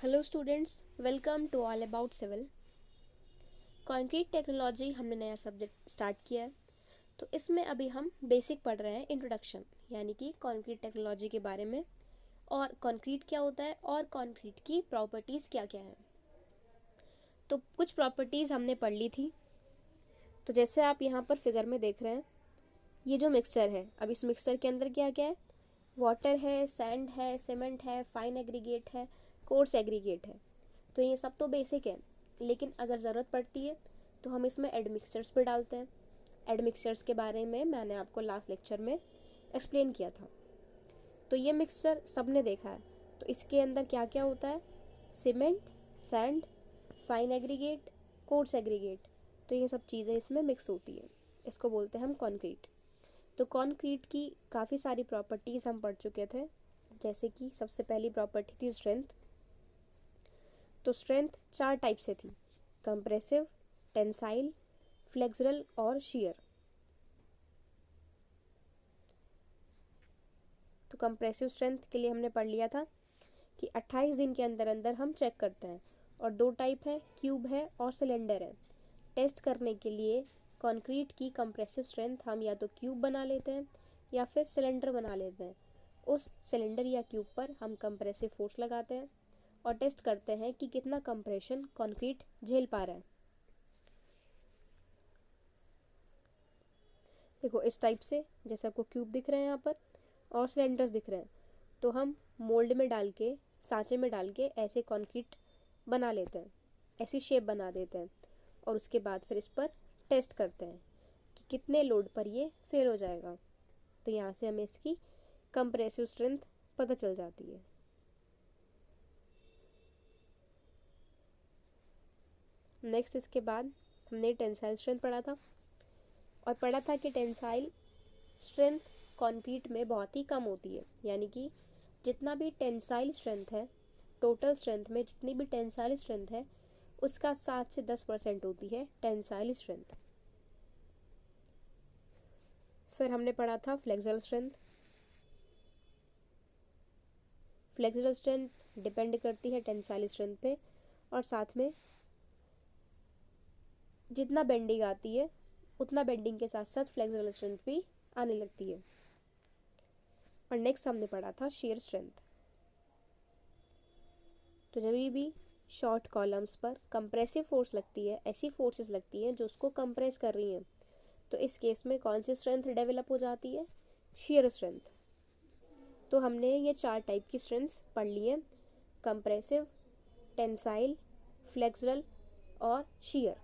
Hello students, welcome to all about civil. Concrete technology हमने नया subject start किया है। तो इसमें अभी हम बेसिक पढ़ रहे हैं, इंट्रोडक्शन, यानी कि कंक्रीट टेक्नोलॉजी के बारे में और कंक्रीट क्या होता है और कंक्रीट की प्रॉपर्टीज़ क्या क्या है। तो कुछ प्रॉपर्टीज़ हमने पढ़ ली थी। तो जैसे आप यहाँ पर फिगर में देख रहे हैं, ये जो मिक्सचर है, अब इस मिक्सचर के अंदर क्या क्या है, वाटर है, सैंड है, सीमेंट है, फाइन एग्रीगेट है, कोर्स एग्रीगेट है। तो ये सब तो बेसिक है, लेकिन अगर ज़रूरत पड़ती है तो हम इसमें एडमिक्सचर्स भी डालते हैं। एडमिक्सचर्स के बारे में मैंने आपको लास्ट लेक्चर में एक्सप्लेन किया था। तो ये मिक्सचर सबने देखा है। तो इसके अंदर क्या क्या होता है, cement, sand, fine aggregate, coarse aggregate. तो ये सब चीज़ें इसमें मिक्स होती है, इसको बोलते हैं हम कंक्रीट। तो कंक्रीट की काफ़ी सारी प्रॉपर्टीज़ हम पढ़ चुके थे। जैसे कि सबसे पहली प्रॉपर्टी थी स्ट्रेंथ। तो स्ट्रेंथ 4 टाइप से थी, कंप्रेसिव, टेंसाइल, फ्लेक्सुरल और शियर। तो कंप्रेसिव स्ट्रेंथ के लिए हमने पढ़ लिया था कि 28 दिन के अंदर अंदर हम चेक करते हैं, और 2 टाइप है, क्यूब है और सिलेंडर है। टेस्ट करने के लिए कंक्रीट की कंप्रेसिव स्ट्रेंथ हम या तो क्यूब बना लेते हैं या फिर सिलेंडर बना लेते हैं। उस सिलेंडर या क्यूब पर हम कंप्रेसिव फोर्स लगाते हैं और टेस्ट करते हैं कि कितना कंप्रेशन कंक्रीट झेल पा रहा है। देखो इस टाइप से, जैसे आपको क्यूब दिख रहे हैं यहाँ पर और सिलेंडर्स दिख रहे हैं, तो हम मोल्ड में डाल के, सांचे में डाल के ऐसे कंक्रीट बना लेते हैं, ऐसी शेप बना देते हैं, और उसके बाद फिर इस पर टेस्ट करते हैं कि कितने लोड पर ये फेल हो जाएगा। तो यहाँ से हमें इसकी कंप्रेसिव स्ट्रेंथ पता चल जाती है। नेक्स्ट इसके बाद हमने टेंसाइल स्ट्रेंथ पढ़ा था, और पढ़ा था कि टेंसाइल स्ट्रेंथ कंक्रीट में बहुत ही कम होती है। यानी कि जितना भी टेंसाइल स्ट्रेंथ है, टोटल स्ट्रेंथ में जितनी भी टेंसाइल स्ट्रेंथ है, उसका 7 से 10% होती है टेंसाइल स्ट्रेंथ। फिर हमने पढ़ा था flexural strength. Flexural strength depend करती है टेंसाइल स्ट्रेंथ पे, और साथ में जितना बेंडिंग आती है उतना बेंडिंग के साथ साथ फ्लेक्सुरल स्ट्रेंथ भी आने लगती है। और नेक्स्ट हमने पढ़ा था shear स्ट्रेंथ। तो जब भी शॉर्ट कॉलम्स पर कंप्रेसिव फोर्स लगती है, ऐसी फोर्सेस लगती हैं जो उसको कंप्रेस कर रही हैं, तो इस केस में कौन सी स्ट्रेंथ डेवलप हो जाती है, shear स्ट्रेंथ। तो हमने ये 4 टाइप की स्ट्रेंथ्स पढ़ ली हैं, कंप्रेसिव, टेंसाइल, फ्लेक्सुरल और shear।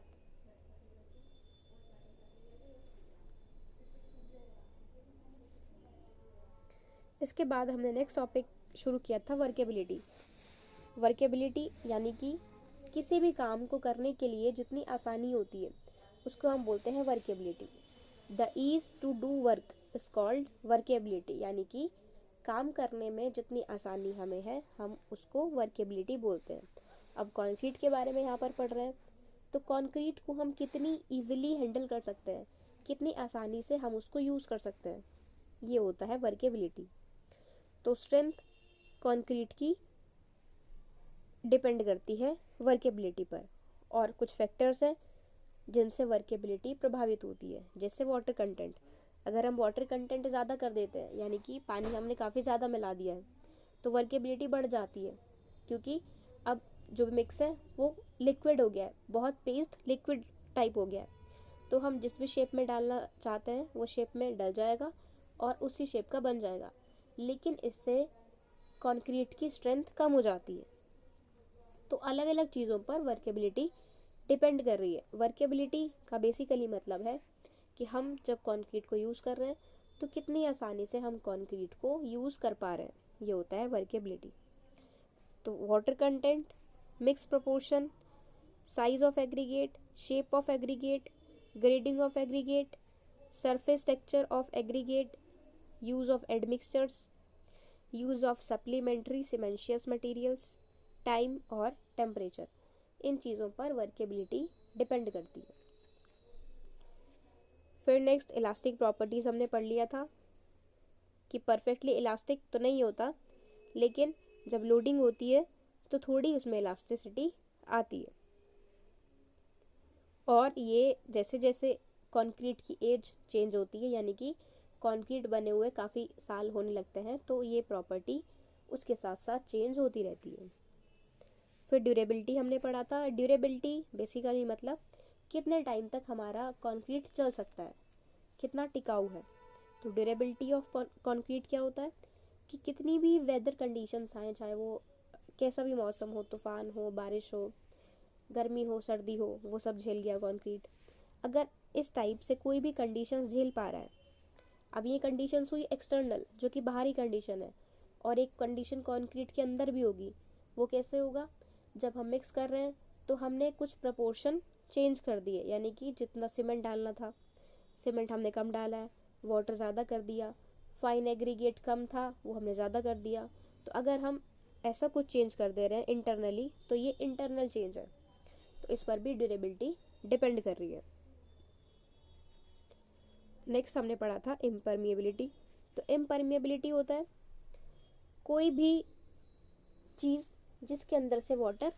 इसके बाद हमने नेक्स्ट टॉपिक शुरू किया था, वर्केबिलिटी। वर्केबिलिटी यानी कि किसी भी काम को करने के लिए जितनी आसानी होती है उसको हम बोलते हैं workability. The ease to do work is called workability, यानी कि काम करने में जितनी आसानी हमें है हम उसको वर्केबिलिटी बोलते हैं। अब कंक्रीट के बारे में यहाँ पर पढ़ रहे हैं, तो कंक्रीट को हम कितनी ईजिली हैंडल कर सकते हैं, कितनी आसानी से हम उसको यूज़ कर सकते हैं, ये होता है वर्केबिलिटी। तो स्ट्रेंथ कंक्रीट की डिपेंड करती है वर्केबिलिटी पर, और कुछ फैक्टर्स हैं जिनसे वर्केबिलिटी प्रभावित होती है, जैसे वाटर कंटेंट। अगर हम वाटर कंटेंट ज़्यादा कर देते हैं, यानी कि पानी हमने काफ़ी ज़्यादा मिला दिया है, तो वर्केबिलिटी बढ़ जाती है, क्योंकि अब जो मिक्स है वो लिक्विड हो गया है, बहुत पेस्ट लिक्विड टाइप हो गया है। तो हम जिस भी शेप में डालना चाहते हैं वो शेप में डल जाएगा और उसी शेप का बन जाएगा, लेकिन इससे कंक्रीट की स्ट्रेंथ कम हो जाती है। तो अलग अलग चीज़ों पर वर्केबिलिटी डिपेंड कर रही है। वर्केबिलिटी का बेसिकली मतलब है कि हम जब कंक्रीट को यूज़ कर रहे हैं तो कितनी आसानी से हम कंक्रीट को यूज़ कर पा रहे हैं, ये होता है वर्केबिलिटी। तो water content, mix proportion, size of aggregate, shape of aggregate, grading of aggregate, surface texture of aggregate, use of admixtures, use of supplementary cementitious materials, time और टेम्परेचर, इन चीज़ों पर वर्केबिलिटी डिपेंड करती है। फिर नेक्स्ट इलास्टिक प्रॉपर्टीज़ हमने पढ़ लिया था कि परफेक्टली इलास्टिक तो नहीं होता, लेकिन जब लोडिंग होती है तो थोड़ी उसमें इलास्टिसिटी आती है। और ये जैसे जैसे कंक्रीट की एज चेंज होती है, यानी कि कंक्रीट बने हुए काफ़ी साल होने लगते हैं, तो ये प्रॉपर्टी उसके साथ साथ चेंज होती रहती है। फिर ड्यूरेबिलिटी हमने पढ़ा था। ड्यूरेबिलिटी बेसिकली मतलब कितने टाइम तक हमारा कंक्रीट चल सकता है, कितना टिकाऊ है। तो ड्यूरेबिलिटी ऑफ कंक्रीट क्या होता है कि कितनी भी वेदर कंडीशंस आए, चाहे वो कैसा भी मौसम हो, तूफान हो, बारिश हो, गर्मी हो, सर्दी हो, वो सब झेल गया कंक्रीट। अगर इस टाइप से कोई भी कंडीशंस झेल पा रहा है, अब ये कंडीशंस हुई एक्सटर्नल जो कि बाहरी कंडीशन है, और एक कंडीशन कंक्रीट के अंदर भी होगी। वो कैसे होगा? जब हम मिक्स कर रहे हैं तो हमने कुछ प्रपोर्शन चेंज कर दिए, यानी कि जितना सीमेंट डालना था सीमेंट हमने कम डाला है, वाटर ज़्यादा कर दिया, फाइन एग्रीगेट कम था वो हमने ज़्यादा कर दिया। तो अगर हम ऐसा कुछ चेंज कर दे रहे हैं इंटरनली, तो ये इंटरनल चेंज है, तो इस पर भी ड्यूरेबिलिटी डिपेंड कर रही है। नेक्स्ट हमने पढ़ा था इम्परमिएबिलिटी। तो इम्परमिएबिलिटी होता है कोई भी चीज़ जिसके अंदर से वाटर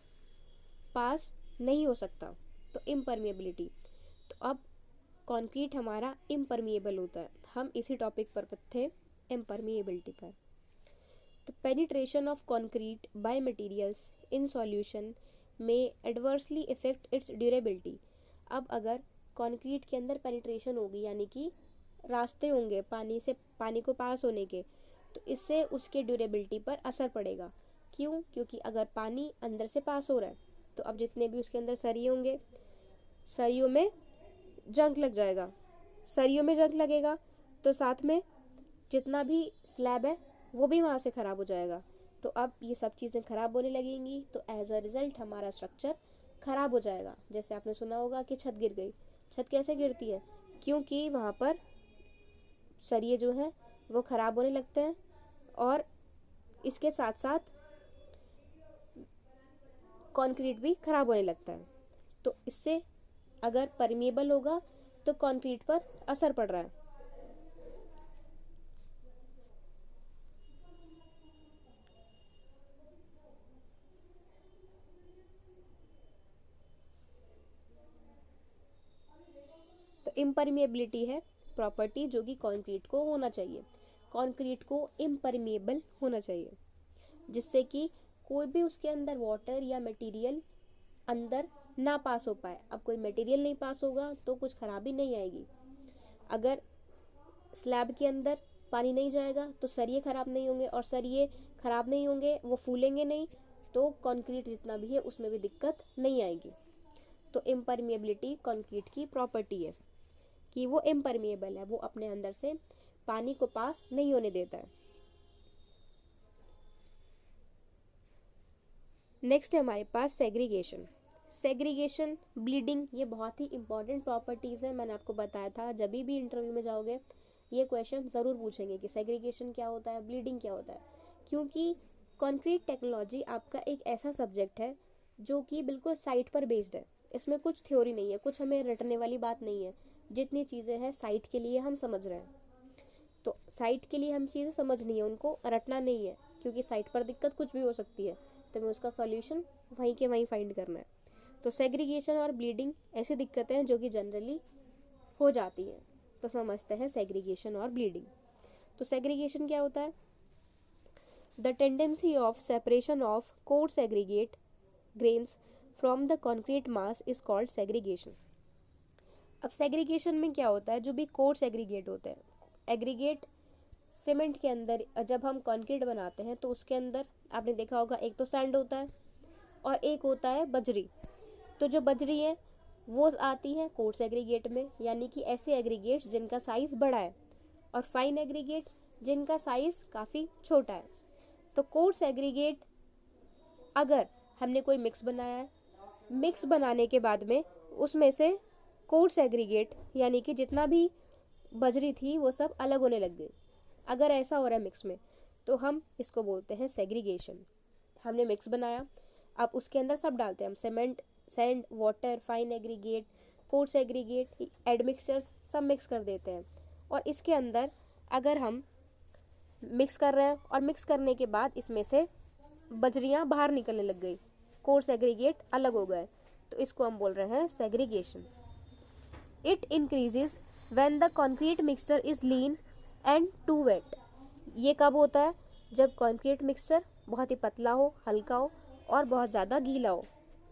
पास नहीं हो सकता, तो इम्परमिएबिलिटी। तो अब कंक्रीट हमारा इम्परमिएबल होता है। हम इसी टॉपिक पर थे, इम्परमिएबिलिटी पर। तो penetration of concrete by materials in solution में एडवर्सली इफेक्ट इट्स ड्यूरेबिलिटी। अब अगर कंक्रीट के अंदर पेनिट्रेशन होगी, यानी कि रास्ते होंगे पानी को पास होने के, तो इससे उसके ड्यूरेबिलिटी पर असर पड़ेगा। क्यों? क्योंकि अगर पानी अंदर से पास हो रहा है तो अब जितने भी उसके अंदर सरिये होंगे, सरियों में जंग लग जाएगा। सरियों में जंग लगेगा तो साथ में जितना भी स्लैब है वो भी वहाँ से ख़राब हो जाएगा। तो अब ये सब चीज़ें ख़राब होने लगेंगी, तो एज अ रिज़ल्ट हमारा स्ट्रक्चर ख़राब हो जाएगा। जैसे आपने सुना होगा कि छत गिर गई। छत कैसे गिरती है? क्योंकि वहाँ पर सरिये जो हैं वो ख़राब होने लगते हैं, और इसके साथ साथ कंक्रीट भी ख़राब होने लगता है। तो इससे अगर परमिएबल होगा तो कंक्रीट पर असर पड़ रहा है। तो इम्परमिएबिलिटी है प्रॉपर्टी जो कि कंक्रीट को होना चाहिए। कंक्रीट को इम्परमिएबल होना चाहिए, जिससे कि कोई भी उसके अंदर वाटर या मटेरियल अंदर ना पास हो पाए। अब कोई मटेरियल नहीं पास होगा तो कुछ खराबी नहीं आएगी। अगर स्लैब के अंदर पानी नहीं जाएगा तो सरिये खराब नहीं होंगे, और सरिये खराब नहीं होंगे, वो फूलेंगे नहीं, तो कंक्रीट जितना भी है उसमें भी दिक्कत नहीं आएगी। तो इम्परमिएबिलिटी कंक्रीट की प्रॉपर्टी है कि वो इम्परमिएबल है, वो अपने अंदर से पानी को पास नहीं होने देता है। नेक्स्ट है हमारे पास सेग्रीगेशन। सेग्रीगेशन, ब्लीडिंग, ये बहुत ही इंपॉर्टेंट प्रॉपर्टीज़ है। मैंने आपको बताया था जब भी इंटरव्यू में जाओगे ये क्वेश्चन ज़रूर पूछेंगे कि सेग्रीगेशन क्या होता है, ब्लीडिंग क्या होता है। क्योंकि कंक्रीट टेक्नोलॉजी आपका एक ऐसा सब्जेक्ट है जो कि बिल्कुल साइट पर बेस्ड है। इसमें कुछ थ्योरी नहीं है, कुछ हमें रटने वाली बात नहीं है। जितनी चीज़ें हैं साइट के लिए हम समझ रहे हैं, तो साइट के लिए हम चीज़ें समझनी है, उनको रटना नहीं है। क्योंकि साइट पर दिक्कत कुछ भी हो सकती है, तो हमें उसका सॉल्यूशन वहीं के वहीं फाइंड करना है। तो सेग्रीगेशन और ब्लीडिंग ऐसी दिक्कतें हैं जो कि जनरली हो जाती हैं। तो समझते हैं सेग्रीगेशन और ब्लीडिंग। तो सेग्रीगेशन क्या होता है? The tendency of separation of coarse aggregate grains from the concrete mass is called segregation. अब सेग्रीगेशन में क्या होता है? जो भी कोर्स एग्रीगेट होते हैं, एग्रीगेट सीमेंट के अंदर जब हम कंक्रीट बनाते हैं तो उसके अंदर आपने देखा होगा एक तो सैंड होता है और एक होता है बजरी। तो जो बजरी है वो आती है कोर्स एग्रीगेट में, यानी कि ऐसे एग्रीगेट्स जिनका साइज़ बड़ा है, और फाइन एग्रीगेट जिनका साइज़ काफ़ी छोटा है। तो कोर्स एग्रीगेट अगर हमने कोई मिक्स बनाया है, मिक्स बनाने के बाद में उसमें से कोर्स एग्रीगेट यानी कि जितना भी बजरी थी वो सब अलग होने लग गई, अगर ऐसा हो रहा है मिक्स में, तो हम इसको बोलते हैं सेग्रीगेशन। हमने मिक्स बनाया, अब उसके अंदर सब डालते हैं हम, cement, sand, water, fine aggregate, coarse aggregate, admixtures सब मिक्स कर देते हैं। और इसके अंदर अगर हम मिक्स कर रहे हैं और मिक्स करने के बाद इसमें से बजरियाँ बाहर निकलने लग गई, कोर्स एग्रीगेट अलग हो गए, तो इसको हम बोल रहे हैं segregation. It increases when the concrete mixture is lean and too wet. ये कब होता है? जब कॉन्क्रीट मिक्सचर बहुत ही पतला हो, हल्का हो और बहुत ज़्यादा गीला हो,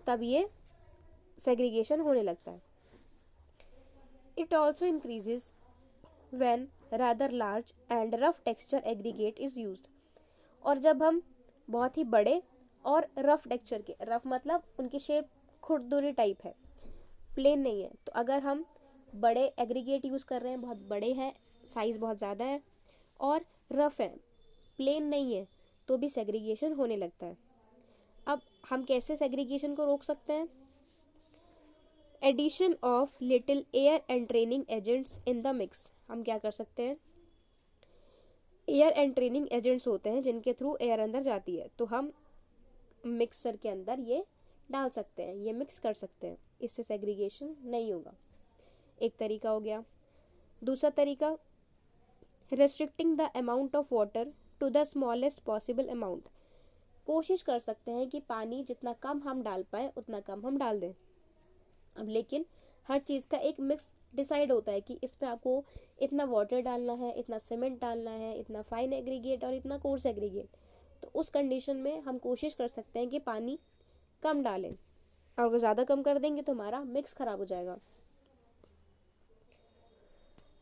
तब ये सेग्रीगेशन होने लगता है। It also increases when rather large and rough texture aggregate is used. और जब हम बहुत ही बड़े और रफ टेक्सचर के, रफ मतलब उनकी शेप खुरदुरी टाइप है, प्लेन नहीं है, तो अगर हम बड़े एग्रीगेट यूज़ कर रहे हैं, बहुत बड़े हैं, साइज़ बहुत ज़्यादा है और रफ है, प्लेन नहीं है, तो भी सेग्रीगेशन होने लगता है। अब हम कैसे सेग्रीगेशन को रोक सकते हैं? Addition of little air entraining agents in the mix. हम क्या कर सकते हैं? एयर एंट्रेनिंग एजेंट्स होते हैं जिनके थ्रू एयर अंदर जाती है, तो हम मिक्सर के अंदर ये डाल सकते हैं, ये मिक्स कर सकते हैं, इससे सेग्रीगेशन नहीं होगा। एक तरीका हो गया। दूसरा तरीका, restricting the amount of water to the smallest possible amount. कोशिश कर सकते हैं कि पानी जितना कम हम डाल पाए उतना कम हम डाल दें। अब लेकिन हर चीज़ का एक मिक्स डिसाइड होता है कि इसमें आपको इतना वाटर डालना है, इतना सीमेंट डालना है, इतना फाइन एग्रीगेट और इतना कोर्स एग्रीगेट। तो उस कंडीशन में हम कोशिश कर सकते हैं कि पानी कम डालें, और अगर ज़्यादा कम कर देंगे तो हमारा मिक्स ख़राब हो जाएगा।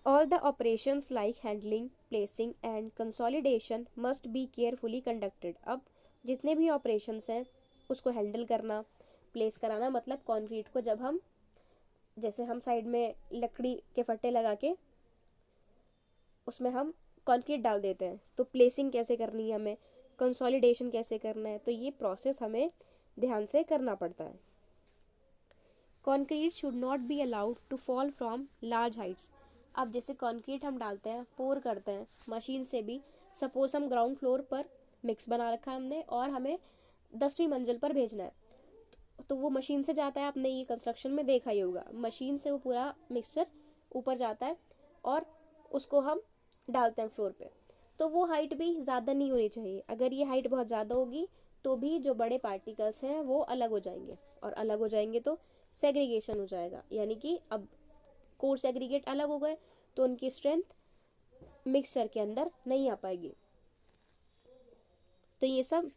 All the operations like handling, placing and consolidation must be carefully conducted। अब जितने भी ऑपरेशंस हैं उसको हैंडल करना, प्लेस कराना, मतलब कंक्रीट को जब हम, जैसे हम साइड में लकड़ी के फट्टे लगा के उसमें हम कंक्रीट डाल देते हैं, तो प्लेसिंग कैसे करनी है हमें, कंसोलिडेशन कैसे करना है, तो ये प्रोसेस हमें ध्यान से करना पड़ता है। Concrete should not be allowed to fall from large heights. अब जैसे कंक्रीट हम डालते हैं, पोर करते हैं मशीन से भी, सपोज हम ग्राउंड फ्लोर पर मिक्स बना रखा है हमने और हमें 10वीं मंजिल पर भेजना है, तो वो मशीन से जाता है, आपने ये कंस्ट्रक्शन में देखा ही होगा, मशीन से वो पूरा मिक्सचर ऊपर जाता है और उसको हम डालते हैं फ्लोर पे। तो वो हाइट भी ज़्यादा नहीं होनी चाहिए, अगर ये हाइट बहुत ज़्यादा होगी तो भी जो बड़े पार्टिकल्स हैं वो अलग हो जाएंगे, और अलग हो जाएंगे तो सेग्रीगेशन हो जाएगा, यानी कि अब कोर्स एग्रीगेट अलग हो गए तो उनकी स्ट्रेंथ मिक्सचर के अंदर नहीं आ पाएगी। तो ये सब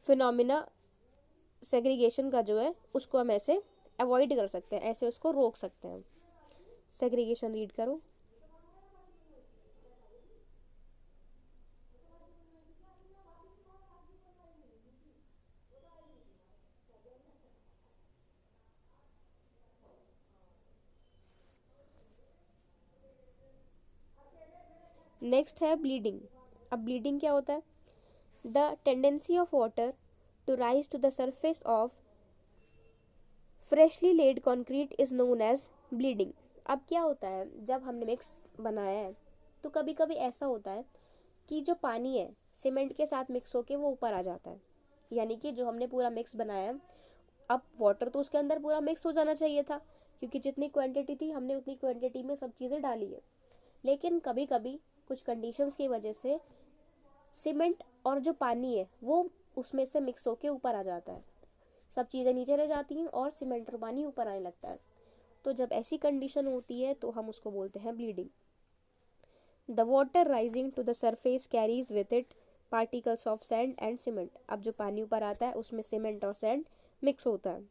फिनोमिना सेग्रीगेशन का जो है उसको हम ऐसे अवॉइड कर सकते हैं, ऐसे उसको रोक सकते हैं। सेग्रीगेशन रीड करो। नेक्स्ट है ब्लीडिंग। अब ब्लीडिंग क्या होता है? The tendency of water to rise to the surface of freshly laid concrete is known as bleeding. अब क्या होता है, जब हमने मिक्स बनाया है तो कभी कभी ऐसा होता है कि जो पानी है सीमेंट के साथ मिक्स होके वो ऊपर आ जाता है, यानी कि जो हमने पूरा मिक्स बनाया है, अब वाटर तो उसके अंदर पूरा मिक्स हो जाना चाहिए था, क्योंकि जितनी क्वांटिटी थी हमने उतनी क्वांटिटी में सब चीज़ें डाली है, लेकिन कभी कभी कुछ कंडीशंस की वजह से सीमेंट और जो पानी है वो उसमें से मिक्स होके ऊपर आ जाता है, सब चीज़ें नीचे रह जाती हैं और सीमेंट और पानी ऊपर आने लगता है। तो जब ऐसी कंडीशन होती है तो हम उसको बोलते हैं bleeding. The water rising to the surface carries with it particles of sand and cement. अब जो पानी ऊपर आता है उसमें सीमेंट और सैंड मिक्स होता है,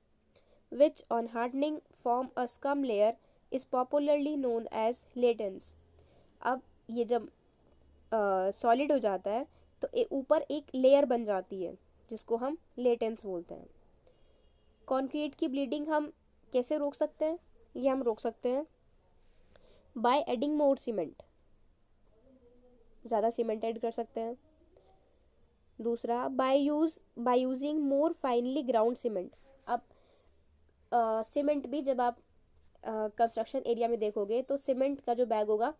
which on hardening form a scum layer is popularly known as laitance. अब ये जब सॉलिड हो जाता है तो ऊपर एक लेयर बन जाती है जिसको हम लेटेंस बोलते हैं। कंक्रीट की ब्लीडिंग हम कैसे रोक सकते हैं? ये हम रोक सकते हैं बाय एडिंग मोर सीमेंट, ज़्यादा सीमेंट ऐड कर सकते हैं। दूसरा, by using more finally ground cement. अब सीमेंट भी जब आप कंस्ट्रक्शन एरिया में देखोगे तो सीमेंट का जो बैग होगा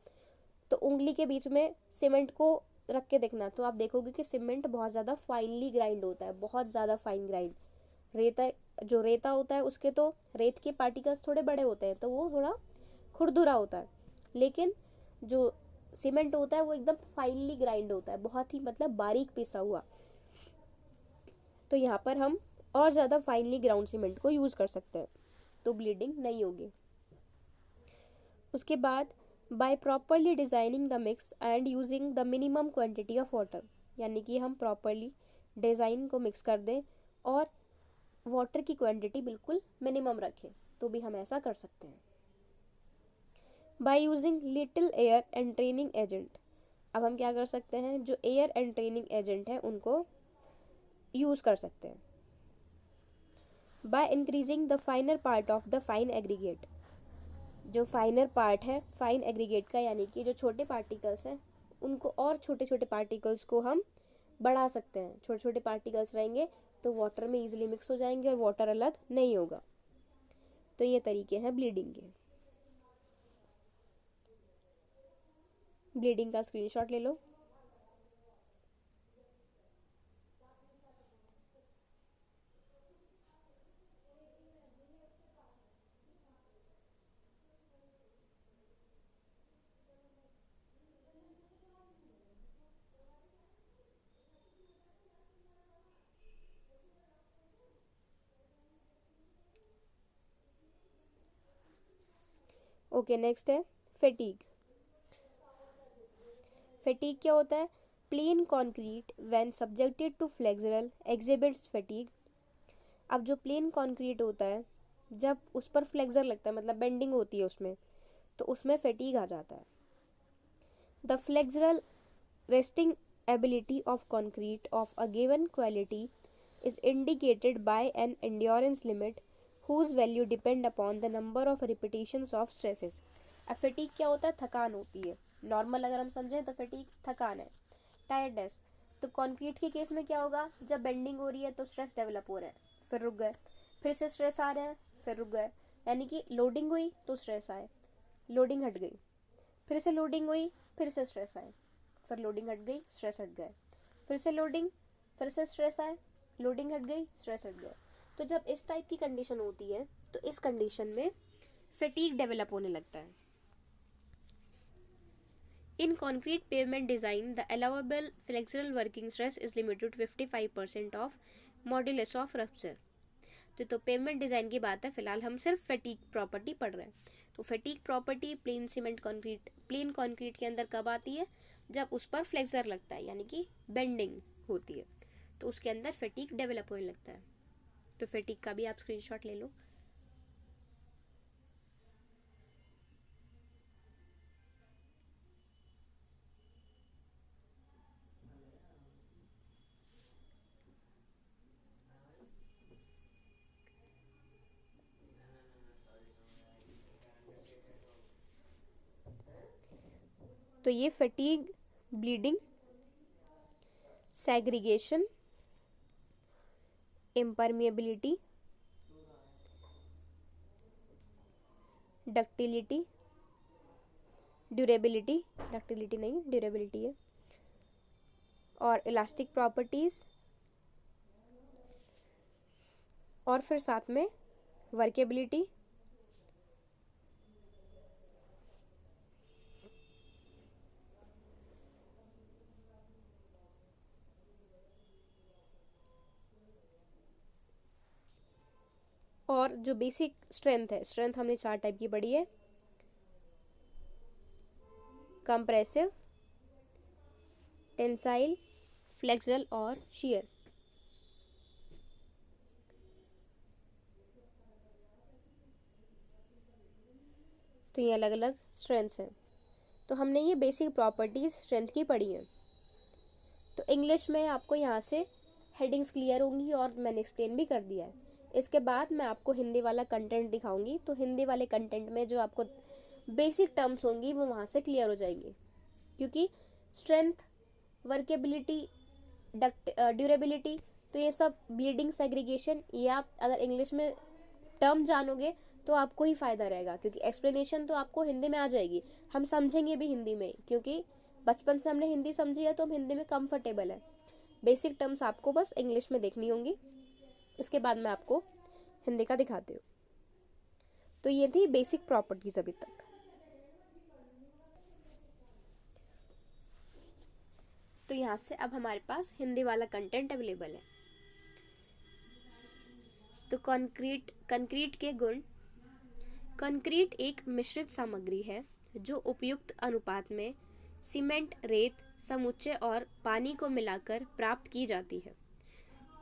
तो उंगली के बीच में सीमेंट को रख के देखना, तो आप देखोगे कि सीमेंट बहुत ज़्यादा फाइनली ग्राइंड होता है, बहुत ज़्यादा फाइन ग्राइंड। रेता होता है उसके तो रेत के पार्टिकल्स थोड़े बड़े होते हैं तो वो थोड़ा खुरदुरा होता है, लेकिन जो सीमेंट होता है वो एकदम फाइनली ग्राइंड होता है, बहुत ही मतलब बारीक पिसा हुआ। तो यहाँ पर हम और ज़्यादा फाइनली ग्राउंड सीमेंट को यूज़ कर सकते हैं, तो ब्लीडिंग नहीं होगी। उसके बाद by properly designing the mix and using the minimum quantity of water, यानी कि हम प्रॉपरली डिज़ाइन को मिक्स कर दें और वाटर की क्वांटिटी बिल्कुल मिनिमम रखें, तो भी हम ऐसा कर सकते हैं। By using little air and training agent, अब हम क्या कर सकते हैं, जो एयर एंड ट्रेनिंग एजेंट है उनको यूज़ कर सकते हैं। By increasing the फाइनर part of the fine aggregate, जो फाइनर पार्ट है फाइन एग्रीगेट का, यानी कि जो छोटे पार्टिकल्स हैं उनको और छोटे छोटे पार्टिकल्स को हम बढ़ा सकते हैं। छोटे छोटे पार्टिकल्स रहेंगे तो वाटर में इजीली मिक्स हो जाएंगे और वाटर अलग नहीं होगा। तो ये तरीके हैं ब्लीडिंग के। ब्लीडिंग का स्क्रीनशॉट ले लो। ओके, नेक्स्ट है फैटीग। फैटीग क्या होता है? Plain concrete when subjected to flexural exhibits fatigue. अब जो प्लेन कंक्रीट होता है जब उस पर फ्लेक्सर लगता है, मतलब बेंडिंग होती है उसमें, तो उसमें फैटीग आ जाता है। The flexural resting ability of concrete of a given quality is indicated by an endurance limit whose value depend upon the number of repetitions of stresses। अब फटीग क्या होता है? थकान होती है। नॉर्मल अगर हम समझें तो फटीग थकान है, टायर्डनेस। तो कंक्रीट के केस में क्या होगा? जब बेंडिंग हो रही है तो स्ट्रेस डेवलप हो रहे हैं, फिर रुक गए, फिर से स्ट्रेस आ रहे हैं, फिर रुक गए, यानी कि लोडिंग हुई तो स्ट्रेस आए, लोडिंग हट गई, फिर से लोडिंग हुई, फिर से स्ट्रेस आए, फिर लोडिंग हट गई, स्ट्रेस हट गए, फिर से लोडिंग, फिर से स्ट्रेस आए, लोडिंग हट गई, स्ट्रेस हट गए। तो जब इस टाइप की कंडीशन होती है तो इस कंडीशन में फटीग डेवलप होने लगता है। In concrete pavement design the allowable flexural working stress is limited to 55% of modulus of rupture. तो पेवमेंट डिजाइन की बात है, फिलहाल हम सिर्फ फटीग प्रॉपर्टी पढ़ रहे हैं। तो fatigue property plane cement concrete, plane concrete के अंदर कब आती है? जब उस पर फ्लेक्सर लगता है, यानी कि बेंडिंग होती है, तो उसके अंदर फटीग डेवलप होने लगता है। तो फटीग का भी आप स्क्रीनशॉट ले लो। तो ये fatigue, bleeding, segregation, impermeability, ductility, durability, ductility नहीं ड्यूरेबिलिटी है, और इलास्टिक प्रॉपर्टीज, और फिर साथ में वर्केबिलिटी, और जो बेसिक स्ट्रेंथ है, स्ट्रेंथ हमने 4 टाइप की पढ़ी है, कंप्रेसिव, टेंसाइल, फ्लेक्सुरल और शियर। तो ये अलग अलग स्ट्रेंथ्स हैं। तो हमने ये बेसिक प्रॉपर्टीज स्ट्रेंथ की पढ़ी हैं। तो इंग्लिश में आपको यहाँ से हेडिंग्स क्लियर होंगी और मैंने एक्सप्लेन भी कर दिया है। इसके बाद मैं आपको हिंदी वाला कंटेंट दिखाऊंगी, तो हिंदी वाले कंटेंट में जो आपको बेसिक टर्म्स होंगी वो वहाँ से क्लियर हो जाएंगी, क्योंकि स्ट्रेंथ, वर्केबिलिटी, ड्यूरेबिलिटी, तो ये सब ब्लीडिंग, सेग्रीगेशन, ये आप अगर इंग्लिश में टर्म जानोगे तो आपको ही फ़ायदा रहेगा, क्योंकि एक्सप्लेनेशन तो आपको हिंदी में आ जाएगी, हम समझेंगे भी हिंदी में, क्योंकि बचपन से हमने हिंदी समझी है तो हम हिंदी में कंफर्टेबल है। बेसिक टर्म्स आपको बस इंग्लिश में देखनी होंगी, इसके बाद मैं आपको हिंदी का दिखाती हूँ। तो ये थी बेसिक प्रॉपर्टीज अभी तक। तो यहाँ से अब हमारे पास हिंदी वाला कंटेंट अवेलेबल है। तो कंक्रीट के गुण। कंक्रीट एक मिश्रित सामग्री है जो उपयुक्त अनुपात में सीमेंट, रेत, समुच्चय और पानी को मिलाकर प्राप्त की जाती है।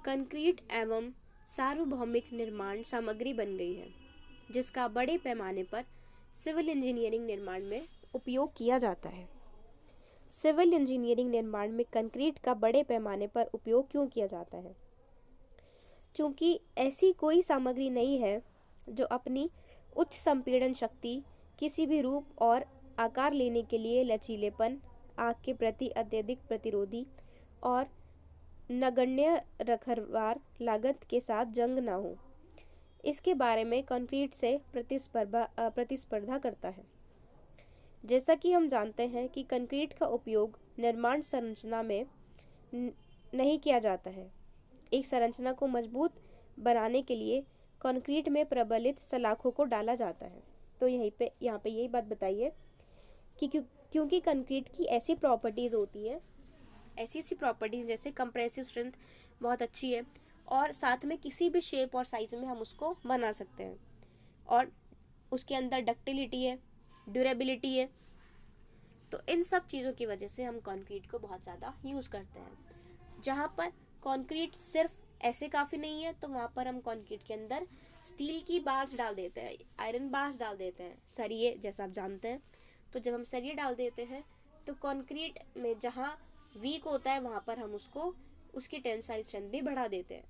कंक्रीट एवं सार्वभौमिक निर्माण सामग्री बन गई है जिसका बड़े पैमाने पर सिविल इंजीनियरिंग निर्माण में उपयोग किया जाता है। सिविल इंजीनियरिंग निर्माण में कंक्रीट का बड़े पैमाने पर उपयोग क्यों किया जाता है? चूँकि ऐसी कोई सामग्री नहीं है जो अपनी उच्च संपीड़न शक्ति, किसी भी रूप और आकार लेने के लिए लचीलेपन, आग के प्रति अत्यधिक प्रतिरोधी और नगण्य रखरखाव लागत के साथ जंग न हो, इसके बारे में कंक्रीट से प्रतिस्पर्धा करता है। जैसा कि हम जानते हैं कि कंक्रीट का उपयोग निर्माण संरचना में नहीं किया जाता है। एक संरचना को मजबूत बनाने के लिए कंक्रीट में प्रबलित सलाखों को डाला जाता है। तो यहाँ पे यही बात बताइए कि क्योंकि कंक्रीट की ऐसी प्रॉपर्टीज़ होती है, ऐसी प्रॉपर्टीज़ जैसे कंप्रेसिव स्ट्रेंथ बहुत अच्छी है और साथ में किसी भी शेप और साइज में हम उसको बना सकते हैं और उसके अंदर डक्टिलिटी है, ड्यूरेबिलिटी है। तो इन सब चीज़ों की वजह से हम कंक्रीट को बहुत ज़्यादा यूज़ करते हैं। जहाँ पर कंक्रीट सिर्फ ऐसे काफ़ी नहीं है तो वहाँ पर हम कंक्रीट के अंदर स्टील की बार्स डाल देते हैं, आयरन बार्स डाल देते हैं, सरिये जैसा आप जानते हैं। तो जब हम सरिये डाल देते हैं तो कंक्रीट में जहाँ वीक होता है वहाँ पर हम उसकी टेंसाइल स्ट्रेंथ भी बढ़ा देते हैं।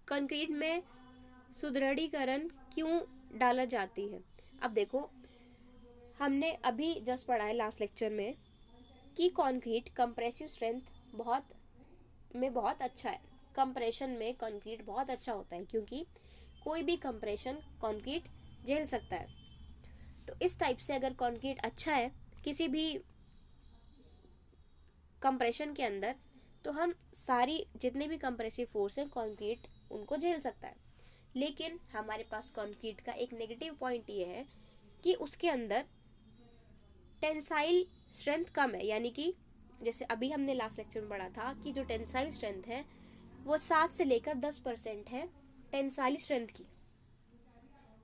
कंक्रीट में सुदृढ़ीकरण क्यों डाला जाती है? अब देखो, हमने अभी जस्ट पढ़ा है लास्ट लेक्चर में कि कंक्रीट कंप्रेसिव स्ट्रेंथ बहुत अच्छा है। कंप्रेशन में कंक्रीट बहुत अच्छा होता है क्योंकि कोई भी कंप्रेशन कंक्रीट झेल सकता है। तो इस टाइप से अगर कंक्रीट अच्छा है किसी भी कंप्रेशन के अंदर, तो हम सारी जितने भी कंप्रेसिव फोर्स हैं कंक्रीट उनको झेल सकता है। लेकिन हमारे पास कंक्रीट का एक नेगेटिव पॉइंट ये है कि उसके अंदर टेंसाइल स्ट्रेंथ कम है। यानी कि जैसे अभी हमने लास्ट लेक्चर में पढ़ा था कि जो टेंसाइल स्ट्रेंथ है वो 7 से लेकर 10% है टेंसाइल स्ट्रेंथ की।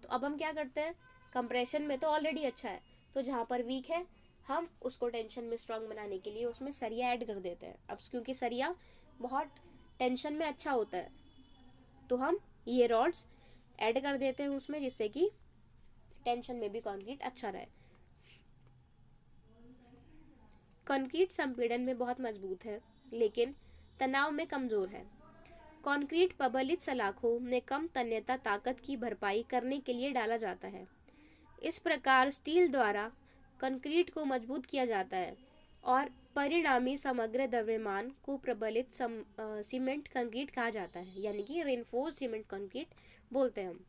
तो अब हम क्या करते हैं, कंप्रेशन में तो ऑलरेडी अच्छा है, तो जहाँ पर वीक है हम उसको टेंशन में स्ट्रांग बनाने के लिए उसमें सरिया ऐड कर देते हैं। अब क्योंकि सरिया बहुत टेंशन में अच्छा होता है तो हम ये रॉड्स ऐड कर देते हैं उसमें, जिससे कि टेंशन में भी कंक्रीट अच्छा रहे। कंक्रीट संपीड़न में बहुत मजबूत है लेकिन तनाव में कमजोर है। कंक्रीट प्रबलित सलाखों में कम तन्यता ताकत की भरपाई करने के लिए डाला जाता है। इस प्रकार स्टील द्वारा कंक्रीट को मजबूत किया जाता है और परिणामी समग्र द्रव्यमान को प्रबलित सीमेंट कंक्रीट कहा जाता है, यानी कि रेनफोर्स सीमेंट कंक्रीट बोलते हैं हम।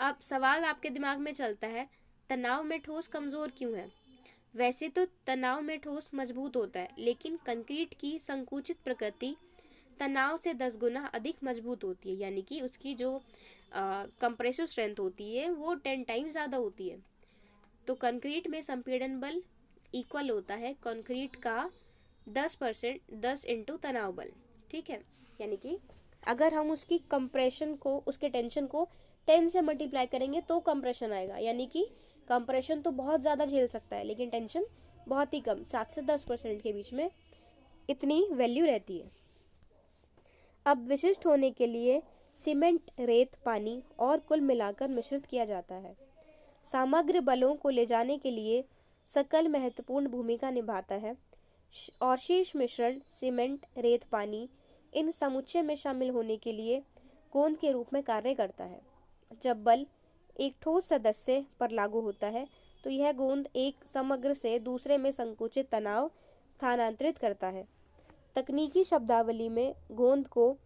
अब सवाल आपके दिमाग में चलता है, तनाव में ठोस कमजोर क्यों है? वैसे तो तनाव में ठोस मजबूत होता है, लेकिन कंक्रीट की संकुचित प्रकृति तनाव से 10 गुना अधिक मजबूत होती है। यानी कि उसकी जो कंप्रेसिव स्ट्रेंथ होती है वो 10 टाइम्स ज़्यादा होती है। तो कंक्रीट में संपीड़न बल इक्वल होता है कंक्रीट का 10 इंटू तनाव बल। ठीक है, यानी कि अगर हम उसकी कंप्रेशन को, उसके टेंशन को 10 से मल्टीप्लाई करेंगे तो कंप्रेशन आएगा। यानी कि कंप्रेशन तो बहुत ज़्यादा झेल सकता है लेकिन टेंशन बहुत ही कम, 7 से 10% के बीच में इतनी वैल्यू रहती है। अब विशिष्ट होने के लिए सीमेंट, रेत, पानी और कुल मिलाकर मिश्रित किया जाता है। समग्र बलों को ले जाने के लिए सकल महत्वपूर्ण भूमिका निभाता है और शीर्ष मिश्रण सीमेंट, रेत, पानी इन समुच्चय में शामिल होने के लिए गोंद के रूप में कार्य करता है। जब बल एक ठोस सदस्य पर लागू होता है तो यह गोंद एक समग्र से दूसरे में संकुचित तनाव स्थानांतरित करता है। तकनीकी शब्दावली में गोंद को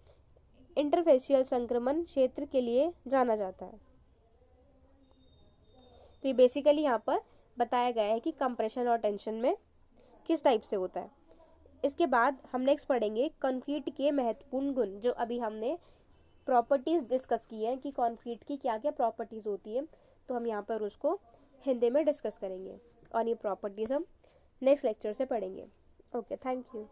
इंटरफेसियल संक्रमण क्षेत्र के लिए जाना जाता है। तो ये बेसिकली यहाँ पर बताया गया है कि कंप्रेशन और टेंशन में किस टाइप से होता है। इसके बाद हम नेक्स्ट पढ़ेंगे कंक्रीट के महत्वपूर्ण गुण। जो अभी हमने प्रॉपर्टीज़ डिस्कस की है कि कंक्रीट की क्या क्या प्रॉपर्टीज़ होती है, तो हम यहाँ पर उसको हिंदी में डिस्कस करेंगे और ये प्रॉपर्टीज़ हम नेक्स्ट लेक्चर से पढ़ेंगे। Okay, thank you.